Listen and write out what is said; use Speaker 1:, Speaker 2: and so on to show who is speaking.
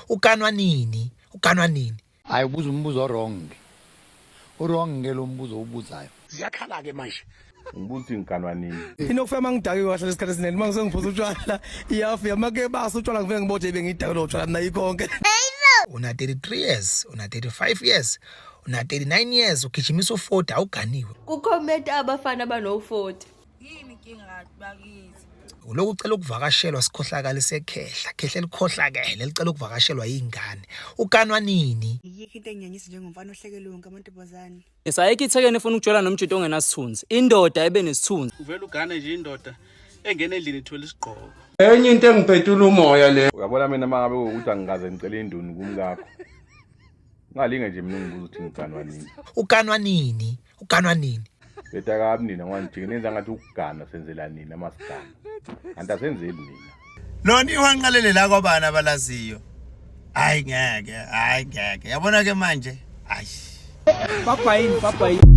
Speaker 1: Ukanwa nini? Ukanwa nini?
Speaker 2: Hayi ubuza umbuzo wrong. Wrong ngelo mbuzo ubuzayo.
Speaker 3: Ziyakhala ke manje.
Speaker 4: Ngibuthi ngikanwa nini?
Speaker 5: Inokufema ngidake kahle lesikhathi esiningi mangise ngiphuza utshwala iyafika make basa utshwala ngiveke ngibothe bengidake lo tshwala mina yikonke.
Speaker 1: Una 33 years, una 35 years, una 39 years ugijimisa u40 awuganiwe.
Speaker 6: Kucomment abafana bano40.
Speaker 7: Yini inkinga bakithi?
Speaker 1: Uloku ucela ukuvakashelwa sikhohlakala sekhehla, khehla elikhohlakele licela ukuvakashelwa izingane. Ukanwa nini?
Speaker 7: Yikho into enginyanyisa njengomfana ohlekelwe amantombazane.
Speaker 8: Isayikho ithekene efuna ukutshela nomtshito ongenasithunzi. Indoda ebe nesithunzi.
Speaker 9: Uvela ugane nje indoda engena endlini ithola isigqoko.
Speaker 10: Enye into engiphetula umoya le.
Speaker 4: Uyabona mina mangabe ukuthi angikaze ngicela induni kumkakho. Ngalinge nje mina ngibuza ukuthi ngikanwa nini.
Speaker 1: Ukanwa nini? Ukanwa nini?
Speaker 4: Beta kabi nina ngwanjike nenza ngathi ukugana senzela nina masigana. Kanti asenzeli nina.
Speaker 3: Lona iwanqalele la kwabana abalaziyo. Hayi ngeke. Yabona ke manje? Hayi.
Speaker 5: Papa yini?